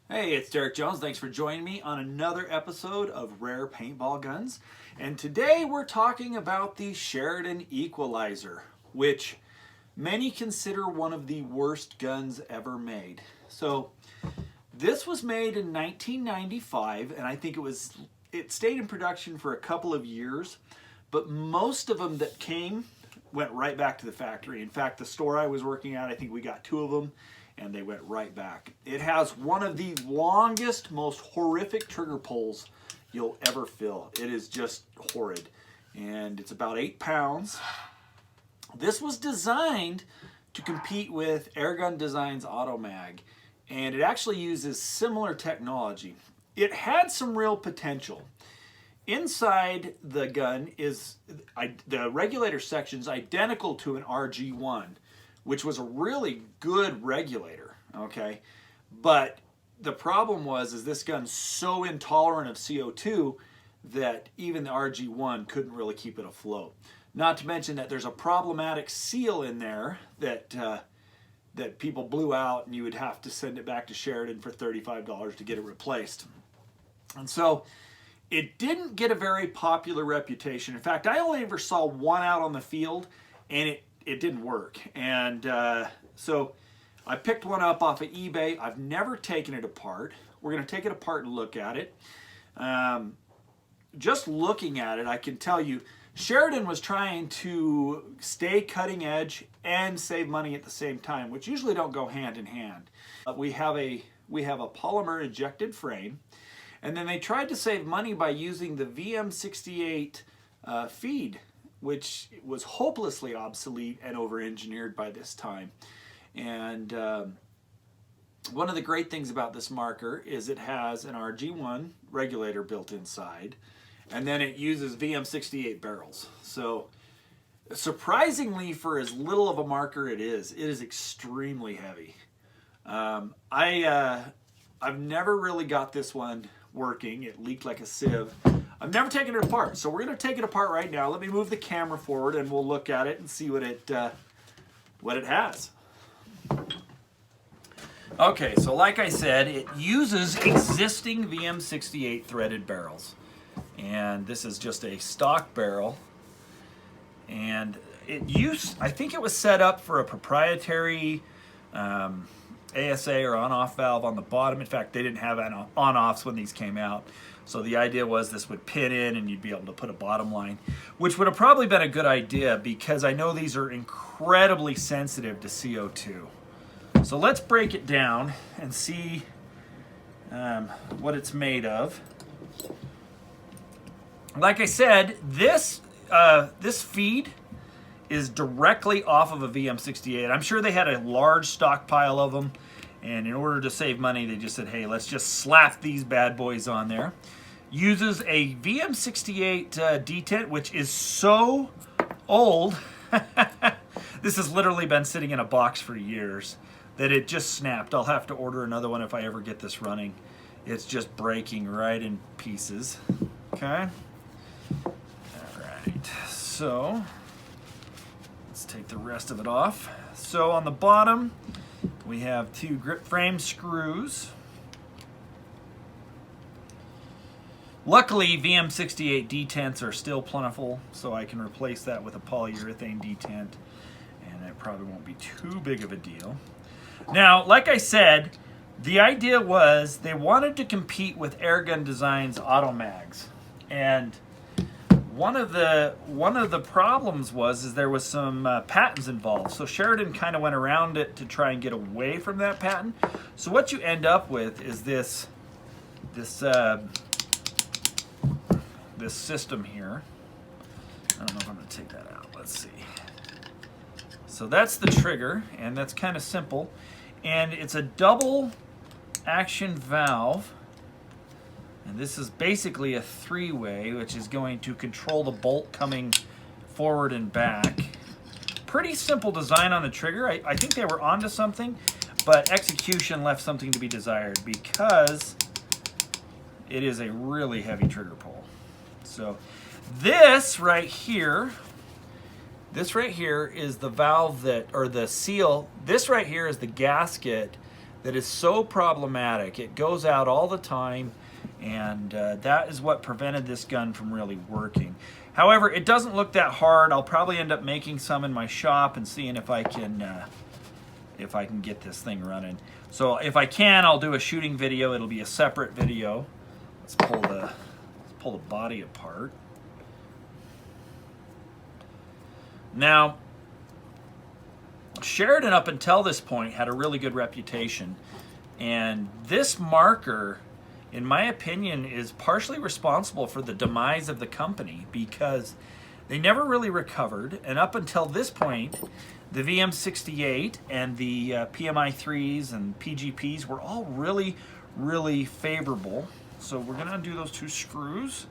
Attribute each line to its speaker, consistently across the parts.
Speaker 1: Hey, it's Derek Jones. Thanks for joining me on another episode of Rare Paintball Guns. And today we're talking about the Sheridan Equalizer, which many consider one of the worst guns ever made. So this was made in 1995, and I think it stayed in production for a couple of years, but most of them that came went right back to the factory. In fact, the store I was working at, I think we got two of them, and they went right back. It has one of the longest, most horrific trigger pulls you'll ever feel. It is just horrid, and it's about 8 pounds. This was designed to compete with Airgun Designs Automag, and it actually uses similar technology. It had some real potential. Inside the gun is the regulator section's identical to an RG1, which was a really good regulator, okay? But the problem is this gun's so intolerant of CO2 that even the RG1 couldn't really keep it afloat. Not to mention that there's a problematic seal in there that people blew out, and you would have to send it back to Sheridan for $35 to get it replaced. And so it didn't get a very popular reputation. In fact, I only ever saw one out on the field, and it didn't work. And so I picked one up off of eBay. I've never taken it apart. We're going to take it apart and look at it. Just looking at it, I can tell you Sheridan was trying to stay cutting edge and save money at the same time, which usually don't go hand in hand. We have a polymer injected frame, and then they tried to save money by using the VM68 feed, which was hopelessly obsolete and over-engineered by this time. And one of the great things about this marker is it has an RG1 regulator built inside, and then it uses VM68 barrels. So surprisingly, for as little of a marker it is extremely heavy. I've never really got this one working. It leaked like a sieve. I've never taken it apart, so we're going to take it apart right now. Let me move the camera forward, and we'll look at it and see what it has. Okay, so like I said, it uses existing VM68 threaded barrels, and this is just a stock barrel. And I think it was set up for a proprietary ASA or on-off valve on the bottom. In fact, they didn't have on-offs when these came out. So the idea was this would pin in and you'd be able to put a bottom line, which would have probably been a good idea because I know these are incredibly sensitive to CO2. So let's break it down and see what it's made of. Like I said, this feed is directly off of a VM68. I'm sure they had a large stockpile of them, and in order to save money, they just said, hey, let's just slap these bad boys on there. Uses a VM68 detent, which is so old. This has literally been sitting in a box for years that it just snapped. I'll have to order another one if I ever get this running. It's just breaking right in pieces. Okay. All right. So let's take the rest of it off. So on the bottom, we have 2 grip frame screws. Luckily, VM68 detents are still plentiful, so I can replace that with a polyurethane detent, and it probably won't be too big of a deal. Now, like I said, the idea was they wanted to compete with Airgun Designs Automags, and one of the problems was there was some patents involved. So Sheridan kind of went around it to try and get away from that patent. So what you end up with is this system here. I don't know if I'm going to take that out. Let's see. So that's the trigger, and that's kind of simple. And it's a double action valve. And this is basically a 3-way, which is going to control the bolt coming forward and back. Pretty simple design on the trigger. I think they were onto something, but execution left something to be desired because it is a really heavy trigger pull. So this right here is the valve or the seal. This right here is the gasket that is so problematic. It goes out all the time, and that is what prevented this gun from really working. However, it doesn't look that hard. I'll probably end up making some in my shop and seeing if I can get this thing running. So if I can, I'll do a shooting video. It'll be a separate video. Let's pull the body apart. Now, Sheridan up until this point had a really good reputation, and this marker, in my opinion, is partially responsible for the demise of the company, because they never really recovered, and up until this point, the VM68 and the PMI3s and PGPs were all really, really favorable. So we're going to undo those 2 screws,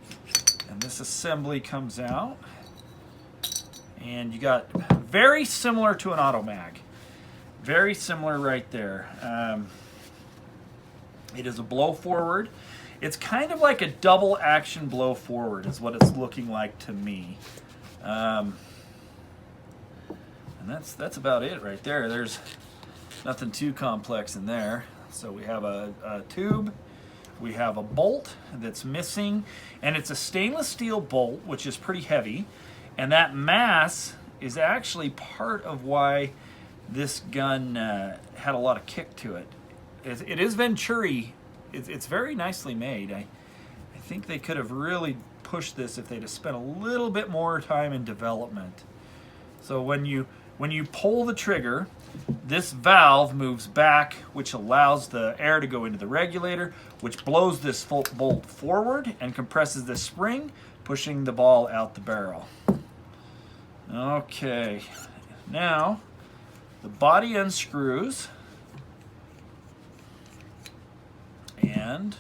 Speaker 1: and this assembly comes out. And you got very similar to an Automag. Very similar right there. It is a blow forward. It's kind of like a double action blow forward is what it's looking like to me. And that's about it right there. There's nothing too complex in there. So we have a tube. We have a bolt that's missing, and it's a stainless steel bolt, which is pretty heavy. And that mass is actually part of why this gun had a lot of kick to it. It is Venturi. It's very nicely made. I think they could have really pushed this if they'd have spent a little bit more time in development. So when you pull the trigger, this valve moves back, which allows the air to go into the regulator, which blows this bolt forward and compresses this spring, pushing the ball out the barrel. Okay, now the body unscrews, and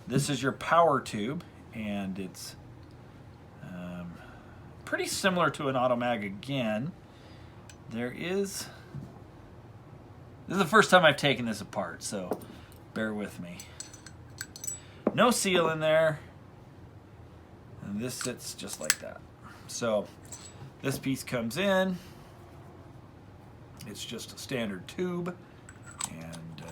Speaker 1: this is your power tube, and it's pretty similar to an Automag again. This is the first time I've taken this apart, so bear with me. No seal in there. And this sits just like that. So this piece comes in. It's just a standard tube. And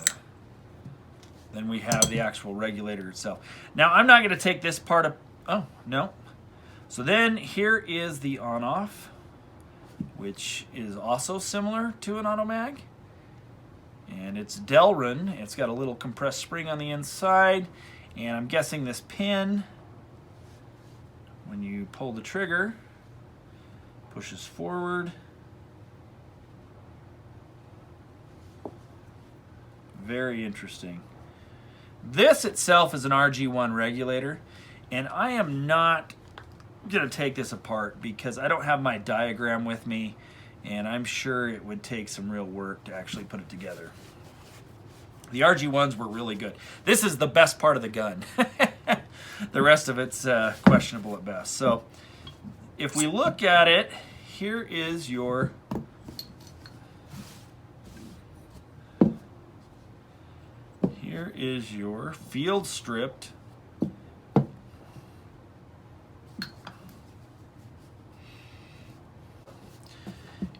Speaker 1: then we have the actual regulator itself. Now I'm not going to take this part of... Oh, no. So then here is the on-off, which is also similar to an Automag. And it's Delrin. It's got a little compressed spring on the inside. And I'm guessing this pin, when you pull the trigger, pushes forward. Very interesting. This itself is an RG1 regulator, and I am not going to take this apart because I don't have my diagram with me, and I'm sure it would take some real work to actually put it together. The RG1s were really good. This is the best part of the gun. The rest of it's questionable at best. So if we look at it, here is your field stripped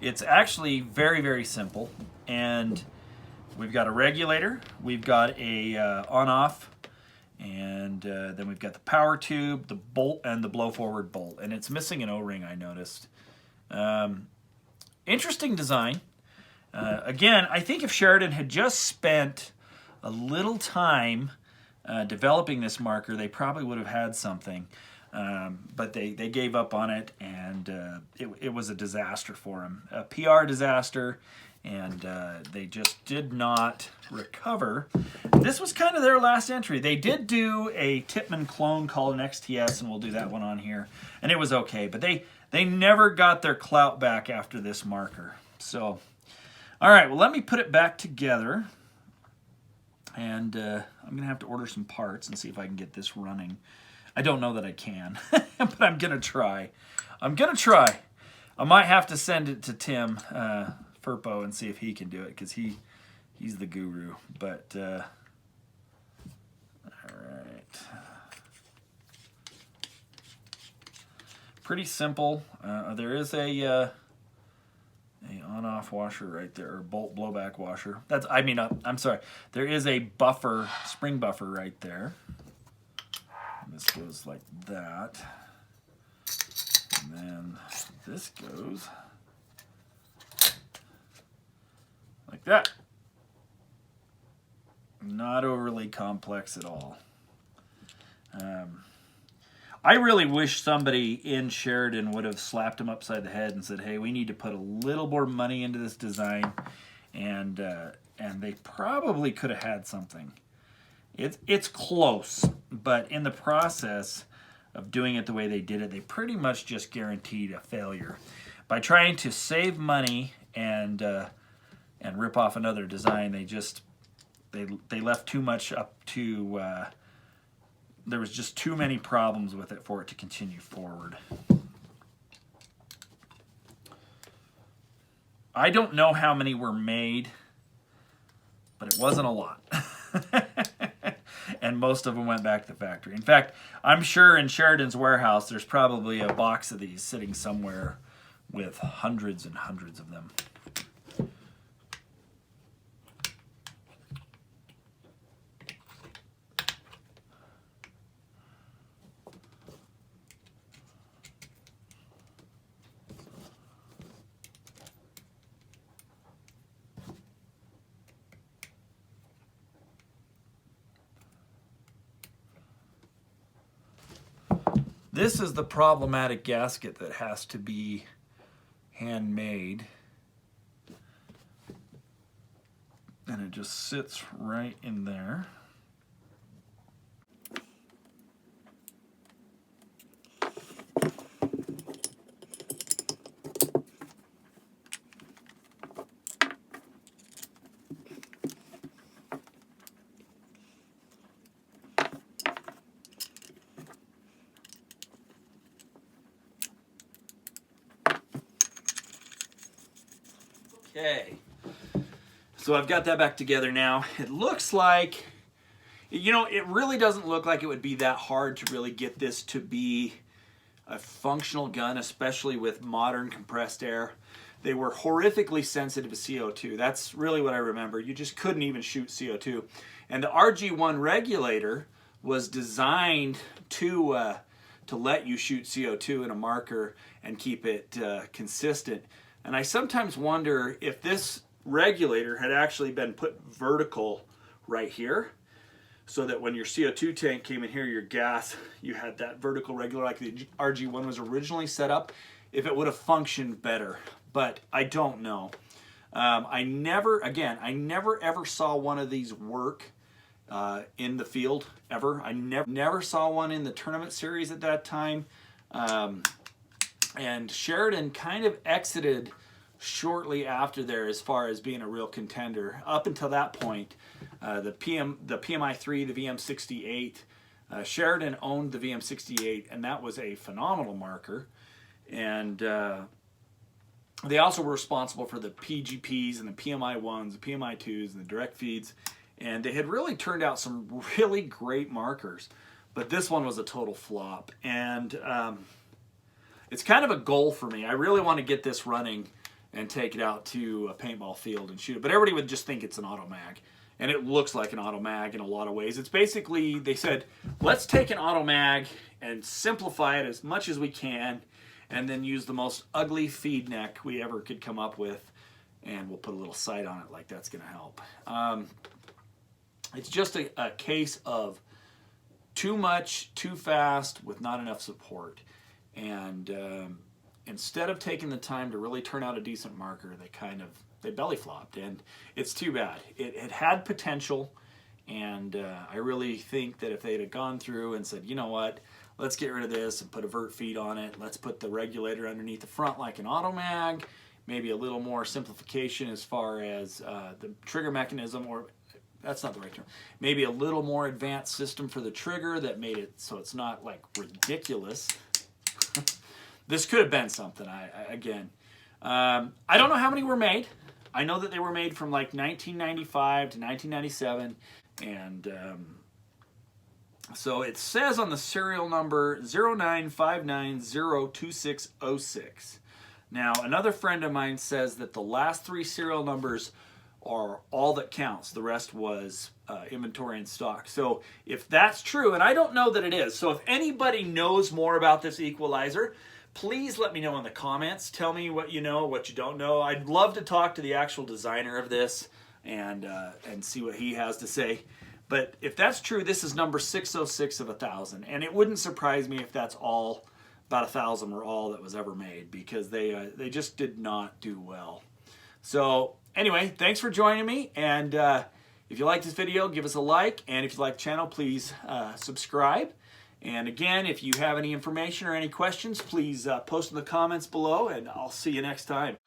Speaker 1: It's actually very, very simple, and we've got a regulator, we've got a on-off, and then we've got the power tube, the bolt, and the blow-forward bolt, and it's missing an O-ring, I noticed. Interesting design. Again, I think if Sheridan had just spent a little time developing this marker, they probably would have had something. But they gave up on it, and it was a disaster for them. A PR disaster, and they just did not recover. This was kind of their last entry. They did do a Tippmann clone called an XTS, and we'll do that one on here, and it was okay. But they never got their clout back after this marker. So, all right, well, let me put it back together, and I'm going to have to order some parts and see if I can get this running. I don't know that I can, but I'm going to try. I'm going to try. I might have to send it to Tim Furpo and see if he can do it, because he's the guru. But, all right. Pretty simple. There is a a on-off washer right there, or bolt blowback washer. I'm sorry. There is a buffer, spring buffer right there. And this goes like that. And then this goes like that. Not overly complex at all. I really wish somebody in Sheridan would have slapped him upside the head and said, hey, we need to put a little more money into this design, and they probably could have had something. It's close, but in the process of doing it the way they did it, they pretty much just guaranteed a failure. By trying to save money and rip off another design, they left too much up to... there was just too many problems with it for it to continue forward. I don't know how many were made, but it wasn't a lot. And most of them went back to the factory. In fact, I'm sure in Sheridan's warehouse there's probably a box of these sitting somewhere with hundreds and hundreds of them. This is the problematic gasket that has to be handmade. And it just sits right in there. Okay, so I've got that back together now. It looks like, it really doesn't look like it would be that hard to really get this to be a functional gun, especially with modern compressed air. They were horrifically sensitive to CO2. That's really what I remember. You just couldn't even shoot CO2. And the RG1 regulator was designed to let you shoot CO2 in a marker and keep it consistent. And I sometimes wonder if this regulator had actually been put vertical right here, so that when your CO2 tank came in here, your gas, you had that vertical regulator like the RG1 was originally set up, if it would have functioned better. But I don't know. I never ever saw one of these work in the field, ever. I never saw one in the tournament series at that time. And Sheridan kind of exited shortly after there as far as being a real contender. Up until that point, the PMI-3, the VM68, Sheridan owned the VM68, and that was a phenomenal marker. And they also were responsible for the PGPs and the PMI-1s, the PMI-2s, and the direct feeds. And they had really turned out some really great markers. But this one was a total flop. And it's kind of a goal for me. I really want to get this running and take it out to a paintball field and shoot it. But everybody would just think it's an auto mag. And it looks like an auto mag in a lot of ways. It's basically, they said, let's take an auto mag and simplify it as much as we can, and then use the most ugly feed neck we ever could come up with, and we'll put a little sight on it like that's going to help. It's just a case of too much, too fast, with not enough support. And instead of taking the time to really turn out a decent marker, they belly flopped, and it's too bad. It had potential, and I really think that if they'd have gone through and said, you know what, let's get rid of this and put a vert feed on it, let's put the regulator underneath the front like an auto mag, maybe a little more simplification as far as the trigger mechanism, or that's not the right term, maybe a little more advanced system for the trigger that made it so it's not like ridiculous. This could have been something. I don't know how many were made. I know that they were made from like 1995 to 1997, and so it says on the serial number 0959026006. Now, another friend of mine says that the last 3 serial numbers are all that counts. The rest was inventory and stock. So if that's true, and I don't know that it is, so if anybody knows more about this equalizer, please let me know in the comments. Tell me what you know, what you don't know. I'd love to talk to the actual designer of this and see what he has to say. But if that's true, this is number 606 of 1,000, and it wouldn't surprise me if that's all, about 1,000 were all that was ever made, because they just did not do well. So anyway, thanks for joining me, and if you like this video, give us a like, and if you like the channel, please subscribe. And again, if you have any information or any questions, please post in the comments below, and I'll see you next time.